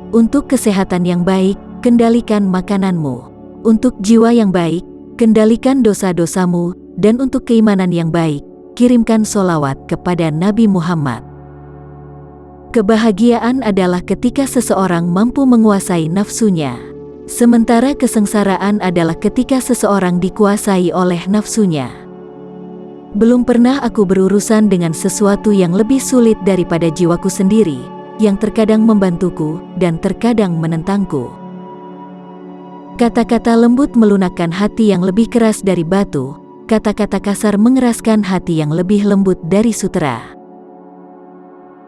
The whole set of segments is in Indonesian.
Untuk kesehatan yang baik, kendalikan makananmu. Untuk jiwa yang baik, kendalikan dosa-dosamu. Dan untuk keimanan yang baik, kirimkan sholawat kepada Nabi Muhammad. Kebahagiaan adalah ketika seseorang mampu menguasai nafsunya. Sementara kesengsaraan adalah ketika seseorang dikuasai oleh nafsunya. Belum pernah aku berurusan dengan sesuatu yang lebih sulit daripada jiwaku sendiri, yang terkadang membantuku dan terkadang menentangku. Kata-kata lembut melunakkan hati yang lebih keras dari batu, kata-kata kasar mengeraskan hati yang lebih lembut dari sutera.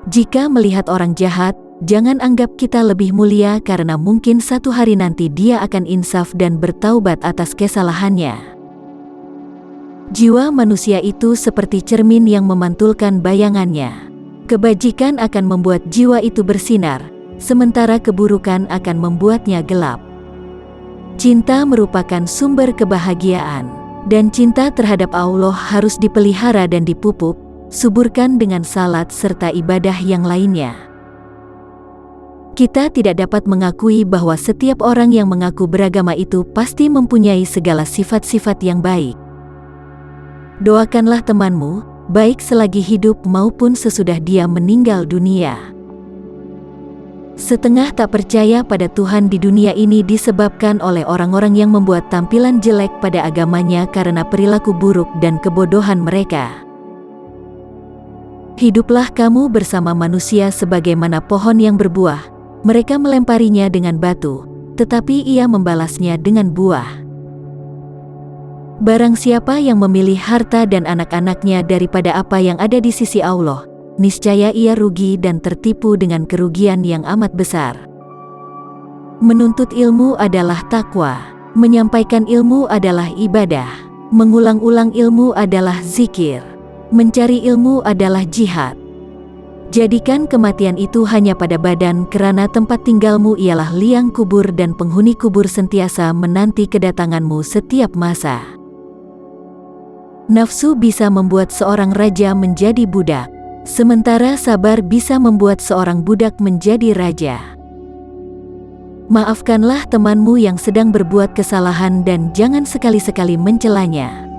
Jika melihat orang jahat, jangan anggap kita lebih mulia karena mungkin satu hari nanti dia akan insaf dan bertaubat atas kesalahannya. Jiwa manusia itu seperti cermin yang memantulkan bayangannya. Kebajikan akan membuat jiwa itu bersinar, sementara keburukan akan membuatnya gelap. Cinta merupakan sumber kebahagiaan, dan cinta terhadap Allah harus dipelihara dan dipupuk, suburkan dengan salat serta ibadah yang lainnya. Kita tidak dapat mengakui bahwa setiap orang yang mengaku beragama itu pasti mempunyai segala sifat-sifat yang baik. Doakanlah temanmu, baik selagi hidup maupun sesudah dia meninggal dunia. Setengah tak percaya pada Tuhan di dunia ini disebabkan oleh orang-orang yang membuat tampilan jelek pada agamanya karena perilaku buruk dan kebodohan mereka. Hiduplah kamu bersama manusia sebagaimana pohon yang berbuah. Mereka melemparinya dengan batu, tetapi ia membalasnya dengan buah. Barang siapa yang memilih harta dan anak-anaknya daripada apa yang ada di sisi Allah, niscaya ia rugi dan tertipu dengan kerugian yang amat besar. Menuntut ilmu adalah takwa, menyampaikan ilmu adalah ibadah, mengulang-ulang ilmu adalah zikir, mencari ilmu adalah jihad. Jadikan kematian itu hanya pada badan kerana tempat tinggalmu ialah liang kubur dan penghuni kubur sentiasa menanti kedatanganmu setiap masa. Nafsu bisa membuat seorang raja menjadi budak, sementara sabar bisa membuat seorang budak menjadi raja. Maafkanlah temanmu yang sedang berbuat kesalahan dan jangan sekali-sekali mencelanya.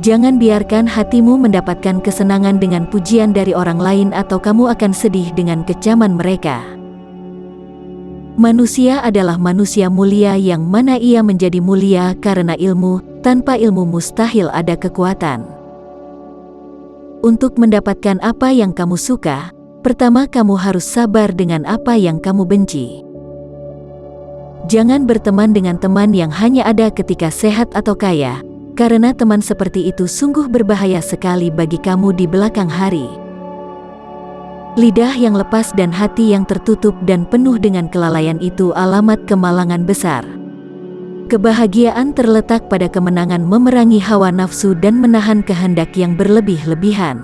Jangan biarkan hatimu mendapatkan kesenangan dengan pujian dari orang lain atau kamu akan sedih dengan kecaman mereka. Manusia adalah manusia mulia yang mana ia menjadi mulia karena ilmu. Tanpa ilmu mustahil ada kekuatan. Untuk mendapatkan apa yang kamu suka, pertama kamu harus sabar dengan apa yang kamu benci. Jangan berteman dengan teman yang hanya ada ketika sehat atau kaya, karena teman seperti itu sungguh berbahaya sekali bagi kamu di belakang hari. Lidah yang lepas dan hati yang tertutup dan penuh dengan kelalaian itu alamat kemalangan besar. Kebahagiaan terletak pada kemenangan memerangi hawa nafsu dan menahan kehendak yang berlebih-lebihan.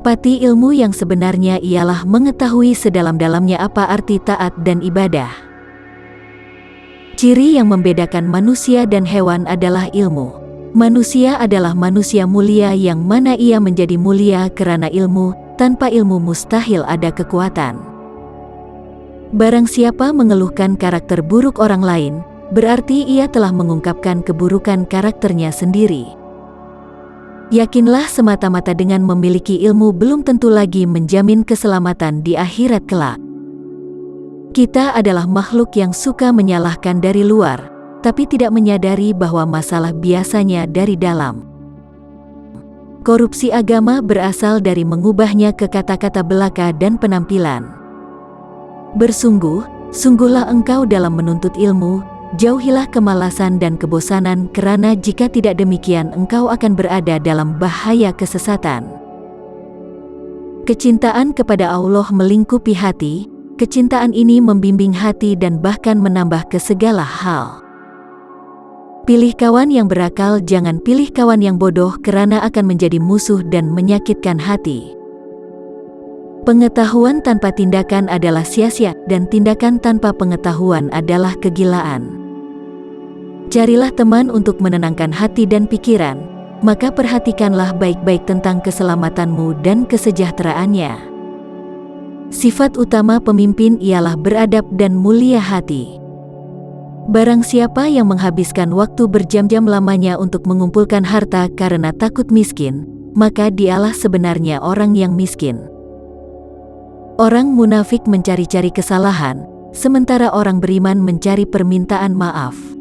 Pati ilmu yang sebenarnya ialah mengetahui sedalam-dalamnya apa arti taat dan ibadah. Ciri yang membedakan manusia dan hewan adalah ilmu. Manusia adalah manusia mulia yang mana ia menjadi mulia karena ilmu. Tanpa ilmu mustahil ada kekuatan. Barang siapa mengeluhkan karakter buruk orang lain, berarti ia telah mengungkapkan keburukan karakternya sendiri. Yakinlah semata-mata dengan memiliki ilmu belum tentu lagi menjamin keselamatan di akhirat kelak. Kita adalah makhluk yang suka menyalahkan dari luar, tapi tidak menyadari bahwa masalah biasanya dari dalam. Korupsi agama berasal dari mengubahnya ke kata-kata belaka dan penampilan. Sungguhlah engkau dalam menuntut ilmu, jauhilah kemalasan dan kebosanan kerana jika tidak demikian engkau akan berada dalam bahaya kesesatan. Kecintaan kepada Allah melingkupi hati, kecintaan ini membimbing hati dan bahkan menambah ke segala hal. Pilih kawan yang berakal, jangan pilih kawan yang bodoh kerana akan menjadi musuh dan menyakitkan hati. Pengetahuan tanpa tindakan adalah sia-sia dan tindakan tanpa pengetahuan adalah kegilaan. Carilah teman untuk menenangkan hati dan pikiran, maka perhatikanlah baik-baik tentang keselamatanmu dan kesejahteraannya. Sifat utama pemimpin ialah beradab dan mulia hati. Barang siapa yang menghabiskan waktu berjam-jam lamanya untuk mengumpulkan harta karena takut miskin, maka dialah sebenarnya orang yang miskin. Orang munafik mencari-cari kesalahan, sementara orang beriman mencari permintaan maaf.